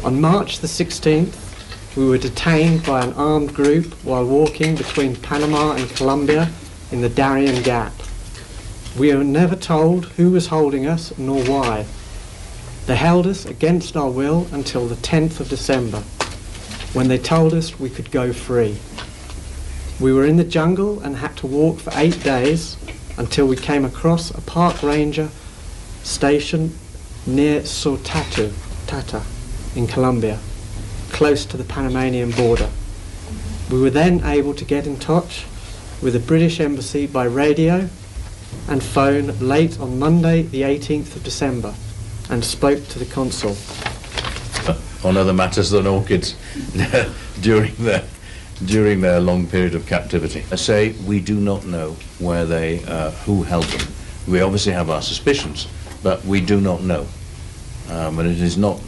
On March the 16th, we were detained by an armed group while walking between Panama and Colombia in the Darien Gap. We were never told who was holding us nor why. They held us against our will until the 10th of December, when they told us we could go free. We were in the jungle and had to walk for 8 days until we came across a park ranger station near Tata in Colombia, close to the Panamanian border. We were then able to get in touch with the British Embassy by radio and phone late on Monday the 18th of December and spoke to the consul. On other matters than orchids during their long period of captivity. I say we do not know where who held them. We obviously have our suspicions, but we do not know. And it is not,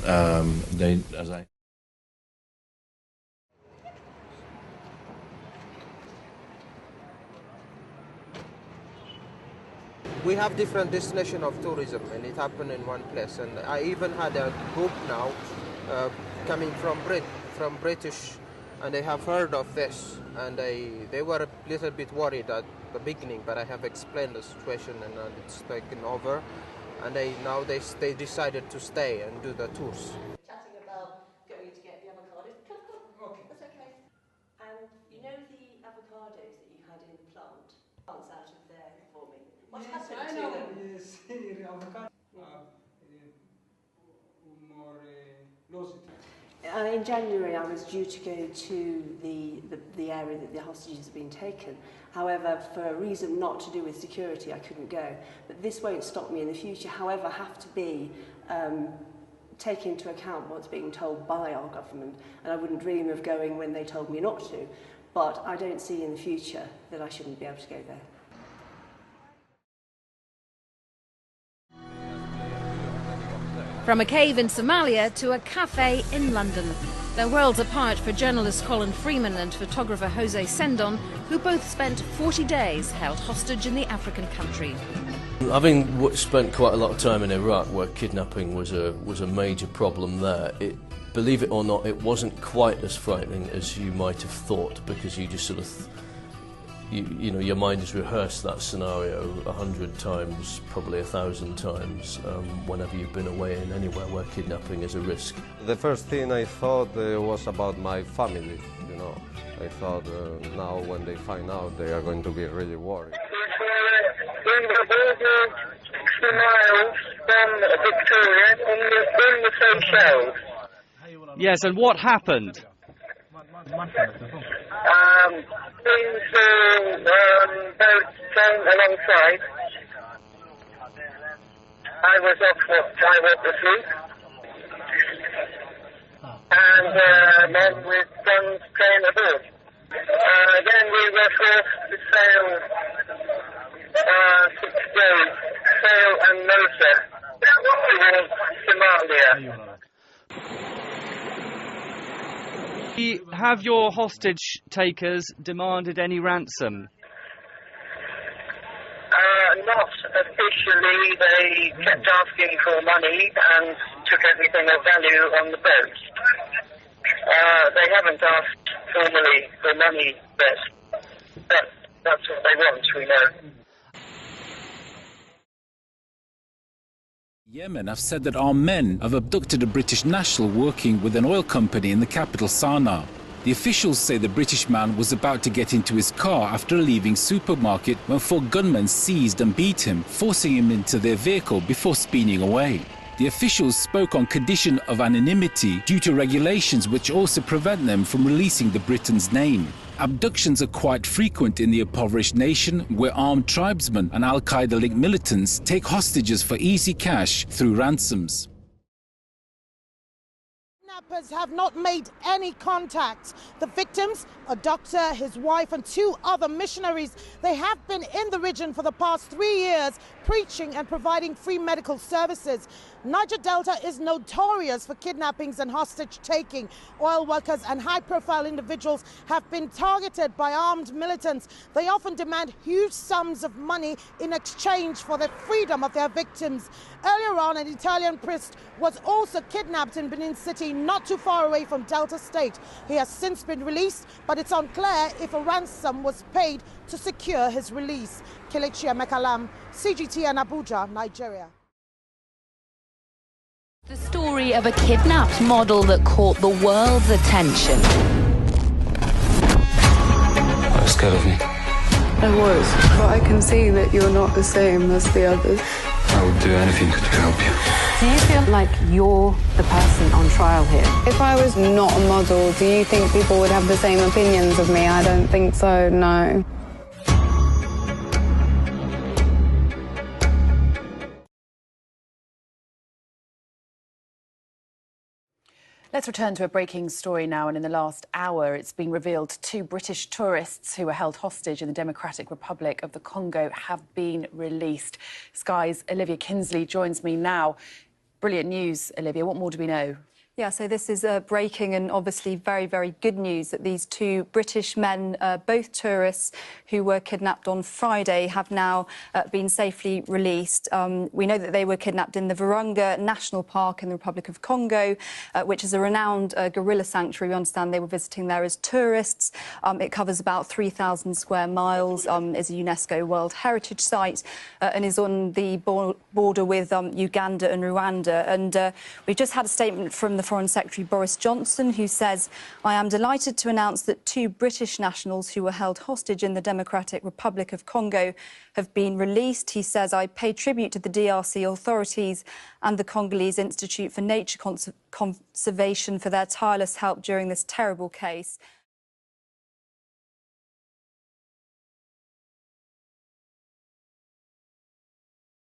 We have different destination of tourism, and it happened in one place. And I even had a group now coming from British, and they have heard of this, and they were a little bit worried at the beginning, but I have explained the situation, and it's taken over. And now they decided to stay and do the tours. Chatting about going to get the avocados. Come. Okay. That's okay. And you know the avocados that you had in the plants out of there for me. What happened to them? Yes, avocado. In January, I was due to go to the area that the hostages had been taken. However, for a reason not to do with security, I couldn't go. But this won't stop me in the future. However, I have to be taking into account what's being told by our government. And I wouldn't dream of going when they told me not to. But I don't see in the future that I shouldn't be able to go there. From a cave in Somalia to a cafe in London. They're worlds apart for journalist Colin Freeman and photographer Jose Sendon, who both spent 40 days held hostage in the African country. Having spent quite a lot of time in Iraq, where kidnapping was a major problem there, believe it or not, it wasn't quite as frightening as you might have thought, because you just sort of you know, your mind has rehearsed that scenario 100 times, probably 1,000 times, whenever you've been away in anywhere where kidnapping is a risk. The first thing I thought was about my family, you know. I thought now when they find out, they are going to be really worried. In the border, 60 miles from Victoria, in the Seychelles. Yes, and what happened? Things boats came alongside. I was off the fleet, and men with guns came aboard. Then we were forced to sail 6 days, sail and motor towards Somalia. Have your hostage takers demanded any ransom? Not officially. They kept asking for money and took everything of value on the boat. They haven't asked formally for money, but that's what they want, we know. Yemen have said that our men have abducted a British national working with an oil company in the capital Sana'a. The officials say the British man was about to get into his car after leaving supermarket when 4 gunmen seized and beat him, forcing him into their vehicle before speeding away. The officials spoke on condition of anonymity due to regulations which also prevent them from releasing the Britain's name. Abductions are quite frequent in the impoverished nation, where armed tribesmen and Al-Qaeda-linked militants take hostages for easy cash through ransoms. Kidnappers have not made any contact. The victims, a doctor, his wife and 2 other missionaries, they have been in the region for the past 3 years, preaching and providing free medical services. Niger Delta is notorious for kidnappings and hostage-taking. Oil workers and high-profile individuals have been targeted by armed militants. They often demand huge sums of money in exchange for the freedom of their victims. Earlier on, an Italian priest was also kidnapped in Benin City, not too far away from Delta State. He has since been released, but it's unclear if a ransom was paid to secure his release. Kelechi Emekalam, CGT and Abuja, Nigeria. The story of a kidnapped model that caught the world's attention. Are you scared of me? I was, but I can see that you're not the same as the others. I would do anything to help you. Do you feel like you're the person on trial here? If I was not a model, do you think people would have the same opinions of me? I don't think so, no. Let's return to a breaking story now, and in the last hour it's been revealed 2 British tourists who were held hostage in the Democratic Republic of the Congo have been released. Sky's Olivia Kinsley joins me now. Brilliant news, Olivia. What more do we know? Yeah, so this is breaking and obviously very, very good news that these 2 British men, both tourists who were kidnapped on Friday, have now been safely released. We know that they were kidnapped in the Virunga National Park in the Republic of Congo, which is a renowned gorilla sanctuary. We understand they were visiting there as tourists. It covers about 3,000 square miles, is a UNESCO World Heritage Site, and is on the border with Uganda and Rwanda. And we've just had a statement from the Foreign Secretary Boris Johnson, who says, "I am delighted to announce that 2 British nationals who were held hostage in the Democratic Republic of Congo have been released." He says, "I pay tribute to the DRC authorities and the Congolese Institute for Nature Conservation for their tireless help during this terrible case."